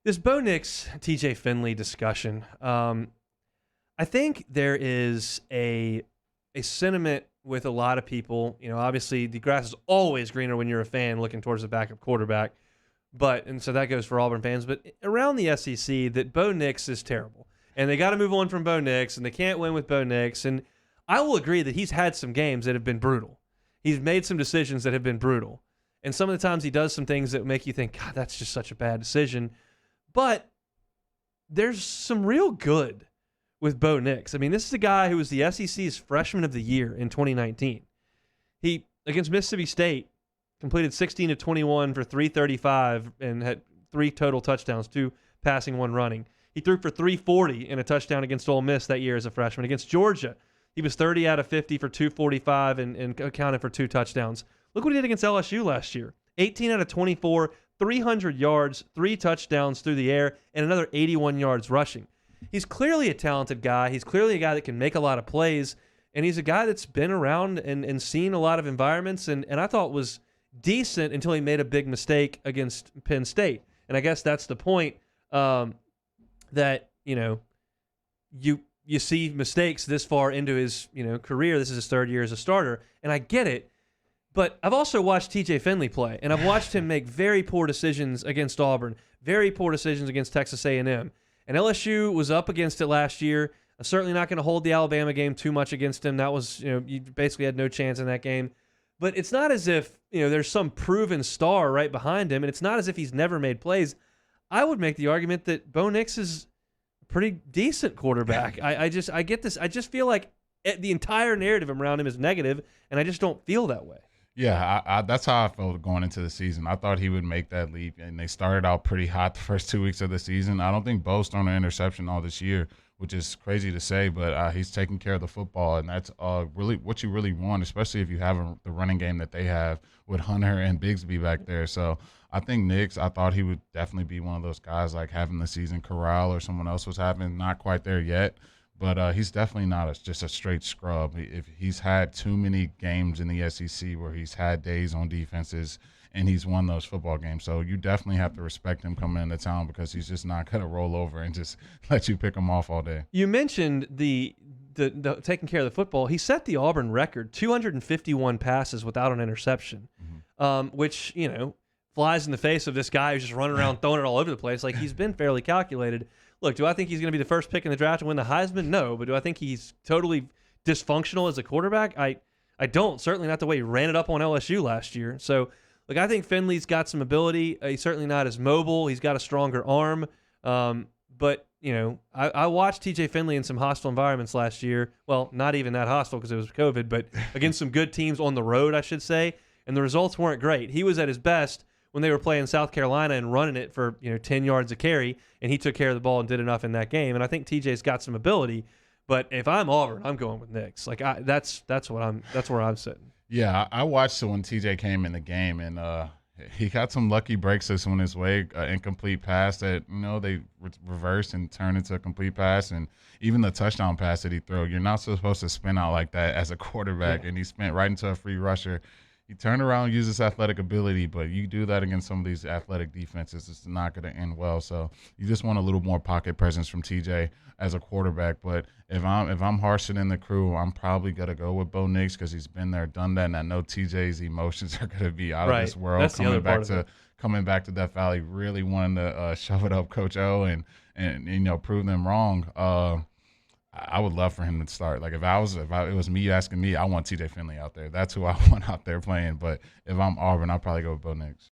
This Bo Nix, TJ Finley discussion. I think there is a sentiment with a lot of people. Obviously the grass is always greener when you're a fan looking towards the backup quarterback. And so that goes for Auburn fans. But around the SEC, that Bo Nix is terrible, and they got to move on from Bo Nix, and they can't win with Bo Nix. And I will agree that he's had some games that have been brutal. He's made some decisions that have been brutal, and some of the times he does some things that make you think, God, that's just such a bad decision. But there's some real good with Bo Nix. I mean, this is a guy who was the SEC's Freshman of the Year in 2019. He, against Mississippi State, completed 16 of 21 for 335 and had 3 total touchdowns, 2 passing, 1 running. He threw for 340 and a touchdown against Ole Miss that year as a freshman. Against Georgia, he was 30 out of 50 for 245 and accounted for 2 touchdowns. Look what he did against LSU last year. 18 out of 24, 300 yards, 3 touchdowns through the air, and another 81 yards rushing. He's clearly a talented guy. He's clearly a guy that can make a lot of plays, and he's a guy that's been around and seen a lot of environments, and I thought was decent until he made a big mistake against Penn State. And I guess that's the point, that, you see mistakes this far into his, career. This is his 3rd year as a starter, and I get it. But I've also watched TJ Finley play, and I've watched him make very poor decisions against Auburn, very poor decisions against Texas A&M. And LSU was up against it last year. I'm certainly not going to hold the Alabama game too much against him. That was, you basically had no chance in that game. But it's not as if, there's some proven star right behind him, and it's not as if he's never made plays. I would make the argument that Bo Nix is a pretty decent quarterback. I get this. I just feel like the entire narrative around him is negative, and I just don't feel that way. Yeah, that's how I felt going into the season. I thought he would make that leap, and they started out pretty hot the first 2 weeks of the season. I don't think Bo's thrown an interception all this year, which is crazy to say, but he's taking care of the football, and that's really what you really want, especially if you have the running game that they have with Hunter and Bigsby back there. So I think Nix, I thought he would definitely be one of those guys like having the season Corral or someone else was having. Not quite there yet. But he's definitely not just a straight scrub. If he's had too many games in the SEC where he's had days on defenses and he's won those football games. So you definitely have to respect him coming into town because he's just not going to roll over and just let you pick him off all day. You mentioned the taking care of the football. He set the Auburn record, 251 passes without an interception, which, flies in the face of this guy who's just running around throwing it all over the place. Like, he's been fairly calculated. Look, do I think he's going to be the first pick in the draft and win the Heisman? No. But do I think he's totally dysfunctional as a quarterback? I don't. Certainly not the way he ran it up on LSU last year. So, look, I think Finley's got some ability. He's certainly not as mobile. He's got a stronger arm. But, I watched TJ Finley in some hostile environments last year. Well, not even that hostile because it was COVID, but against some good teams on the road, I should say. And the results weren't great. He was at his best when they were playing South Carolina and running it for 10 yards a carry, and he took care of the ball and did enough in that game. And I think TJ's got some ability, but if I'm Auburn, I'm going with Nix. Like, that's where I'm sitting. Yeah, I watched it when TJ came in the game, and he got some lucky breaks this on his way, incomplete pass that they reversed and turned into a complete pass, and even the touchdown pass that he threw. You're not supposed to spin out like that as a quarterback, and he spent right into a free rusher. He turned around, used his athletic ability, but you do that against some of these athletic defenses, it's not going to end well. So you just want a little more pocket presence from TJ as a quarterback. But if I'm harsher than the crew, I'm probably going to go with Bo Nix because he's been there, done that, and I know TJ's emotions are going to be out of this world. That's coming back to Death Valley, really wanting to shove it up Coach O and prove them wrong. I would love for him to start. Like, if it was me asking me, I want TJ Finley out there. That's who I want out there playing. But if I'm Auburn, I'll probably go with Bo Nix.